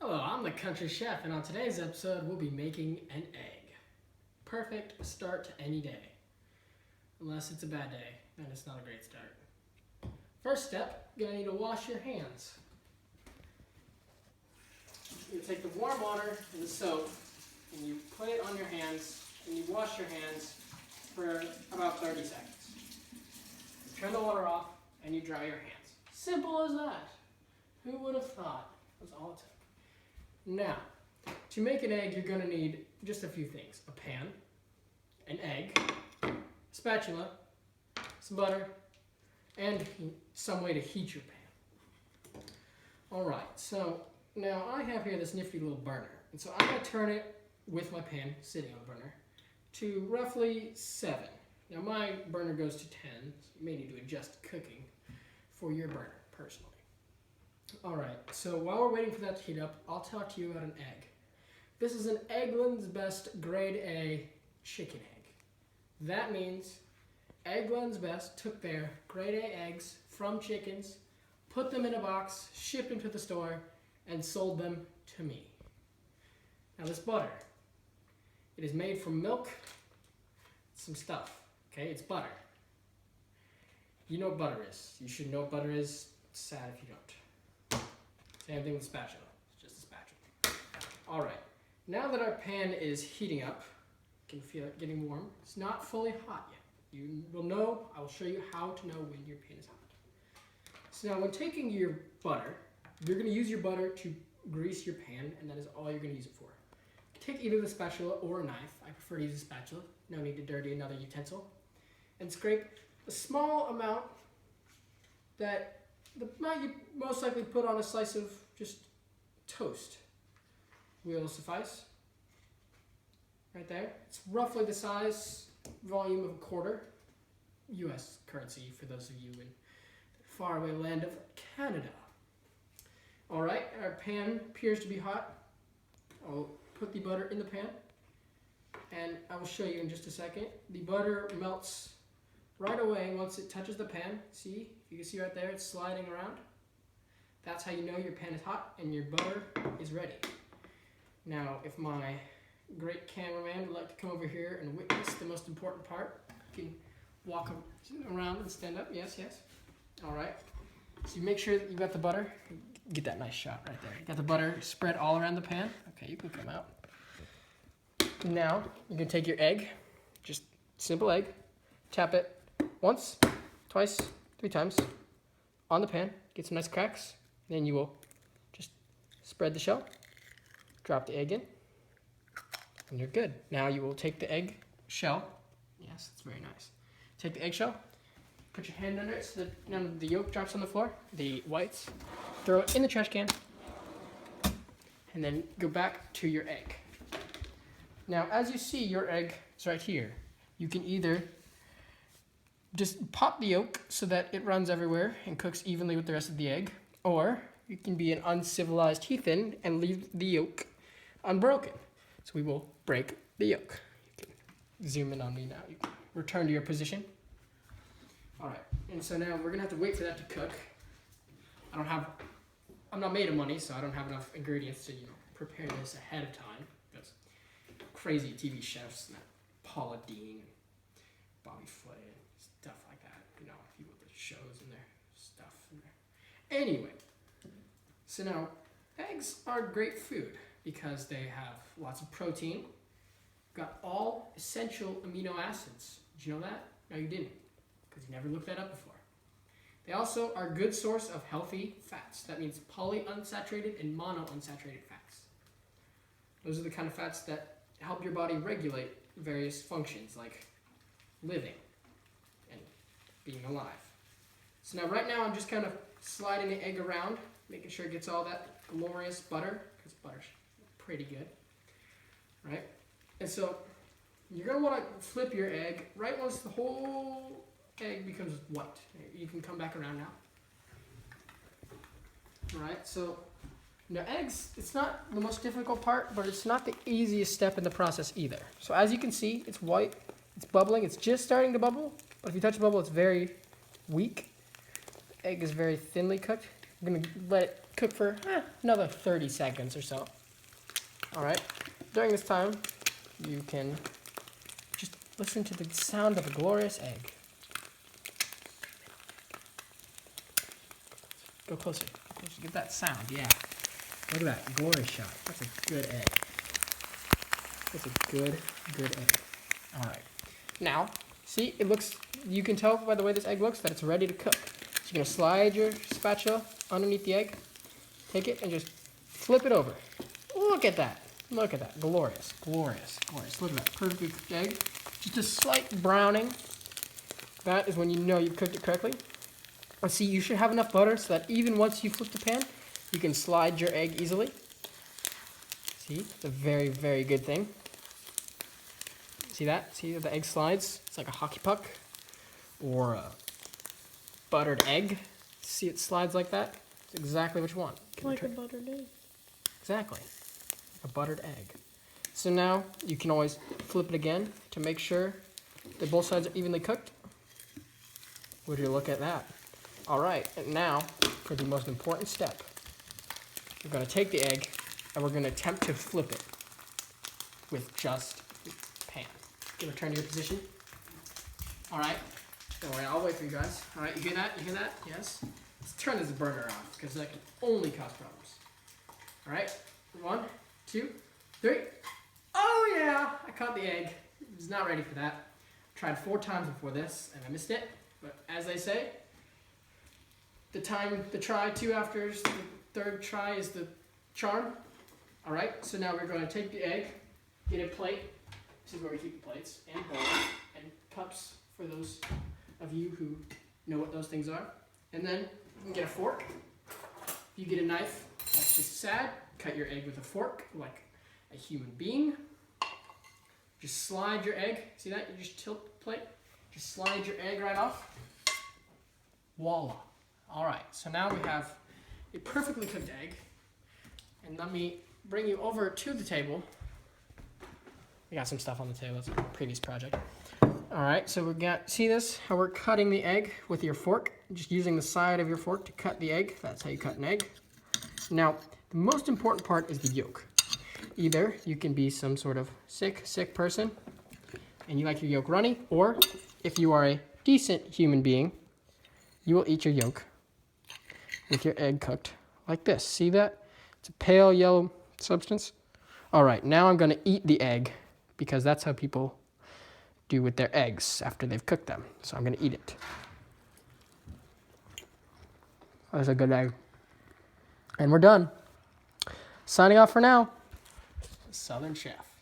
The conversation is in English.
Hello, I'm the Country Chef, and on today's episode, we'll be making an egg. Perfect start to any day. Unless it's a bad day, then it's not a great start. First step, you're gonna need to wash your hands. You take the warm water and the soap, and you put it on your hands, and you wash your hands for about 30 seconds. You turn the water off, and you dry your hands. Simple as that. Who would have thought? That's all it took. Now, to make an egg, you're going to need just a few things. A pan, an egg, a spatula, some butter, and some way to heat your pan. Alright, so now I have here this nifty little burner. And so I'm going to turn it with my pan sitting on the burner to roughly 7. Now my burner goes to 10, so you may need to adjust cooking for your burner personally. Alright, so while we're waiting for that to heat up, I'll talk to you about an egg. This is an Eggland's Best Grade A chicken egg. That means Eggland's Best took their Grade A eggs from chickens, put them in a box, shipped them to the store, and sold them to me. Now this butter, it is made from milk, some stuff, okay? It's butter. You know what butter is. You should know what butter is. It's sad if you don't. Same thing with spatula, it's just a spatula. All right, now that our pan is heating up, you can feel it getting warm. It's not fully hot yet. You will know, I will show you how to know when your pan is hot. So now when taking your butter, you're gonna use your butter to grease your pan, and that is all you're gonna use it for. Take either the spatula or a knife. I prefer to use a spatula, no need to dirty another utensil. And scrape a small amount that the amount you most likely put on a slice of just toast will suffice. Right there. It's roughly the size, volume of a quarter. US currency for those of you in the faraway land of Canada. Alright, our pan appears to be hot. I'll put the butter in the pan, and I will show you in just a second. The butter melts right away once it touches the pan. See, you can see right there, it's sliding around. That's how you know your pan is hot and your butter is ready. Now, if my great cameraman would like to come over here and witness the most important part, you can walk around and stand up. Yes, yes. All right. So you make sure that you got the butter. Get that nice shot right there. You got the butter spread all around the pan. Okay, you can come out. Now, you can take your egg, just simple egg, tap it once, twice, 3 times on the pan, get some nice cracks, then you will just spread the shell, drop the egg in, and you're good. Now you will take the egg shell, yes, it's very nice. Take the eggshell, put your hand under it so that none of the yolk drops on the floor, the whites, throw it in the trash can, and then go back to your egg. Now, as you see, your egg is right here. You can either just pop the yolk so that it runs everywhere and cooks evenly with the rest of the egg, or you can be an uncivilized heathen and leave the yolk unbroken. So we will break the yolk. You can zoom in on me now. You can return to your position. All right, and so now we're gonna have to wait for that to cook. I'm not made of money, so I don't have enough ingredients to, prepare this ahead of time. Because crazy TV chefs, like Paula Deen, Bobby Flay, and stuff like that. If you look at the shows and their stuff in there. Anyway, so now eggs are great food because they have lots of protein, got all essential amino acids. Did you know that? No, you didn't, because you never looked that up before. They also are a good source of healthy fats. That means polyunsaturated and monounsaturated fats. Those are the kind of fats that help your body regulate various functions like living and being alive. So now right now I'm just kind of sliding the egg around, making sure it gets all that glorious butter, because butter's pretty good, right? And so you're going to want to flip your egg right once the whole egg becomes white. You can come back around now. All right, so now eggs, it's not the most difficult part, but it's not the easiest step in the process either. So as you can see, it's white, it's bubbling, it's just starting to bubble, but if you touch the bubble, it's very weak. The egg is very thinly cooked. I'm gonna let it cook for another 30 seconds or so. All right. During this time, you can just listen to the sound of a glorious egg. Go closer. Go closer. Get that sound. Yeah. Look at that glorious shot. That's a good egg. That's a good egg. All right. Now, see, it looks. You can tell by the way this egg looks that it's ready to cook. So you're gonna slide your spatula underneath the egg. Take it and just flip it over. Look at that. Look at that. Glorious. Glorious. Glorious. Look at that. Perfectly cooked egg. Just a slight browning. That is when you know you've cooked it correctly. And see, you should have enough butter so that even once you flip the pan, you can slide your egg easily. See, it's a very, very good thing. See that? See the egg slides? It's like a hockey puck or a buttered egg. See it slides like that? It's exactly what you want. Like a buttered egg. Exactly. Like a buttered egg. So now you can always flip it again to make sure that both sides are evenly cooked. Would you look at that? All right, and now for the most important step. We're going to take the egg and we're going to attempt to flip it with just the pan. You return to your position. All right. Don't worry, I'll wait for you guys. All right, you hear that? You hear that? Yes? Let's turn this burner off because that can only cause problems. All right, 1, 2, 3. Oh yeah, I caught the egg. I was not ready for that. Tried 4 times before this and I missed it. But as they say, the try 2 after the 3rd try is the charm. All right, so now we're going to take the egg, get a plate. This is where we keep the plates and bowls and cups for those of you who know what those things are. And then you can get a fork. If you get a knife, that's just sad. Cut your egg with a fork like a human being. Just slide your egg. See that? You just tilt the plate. Just slide your egg right off. Voila. All right, so now we have a perfectly cooked egg. And let me bring you over to the table. We got some stuff on the table. It's a previous project. All right, so see this? How we're cutting the egg with your fork? Just using the side of your fork to cut the egg. That's how you cut an egg. Now, the most important part is the yolk. Either you can be some sort of sick person and you like your yolk runny, or if you are a decent human being, you will eat your yolk with your egg cooked like this. See that? It's a pale yellow substance. All right, now I'm gonna eat the egg because that's how people do with their eggs after they've cooked them. So I'm gonna eat it. That's a good egg. And we're done. Signing off for now. Southern Chef.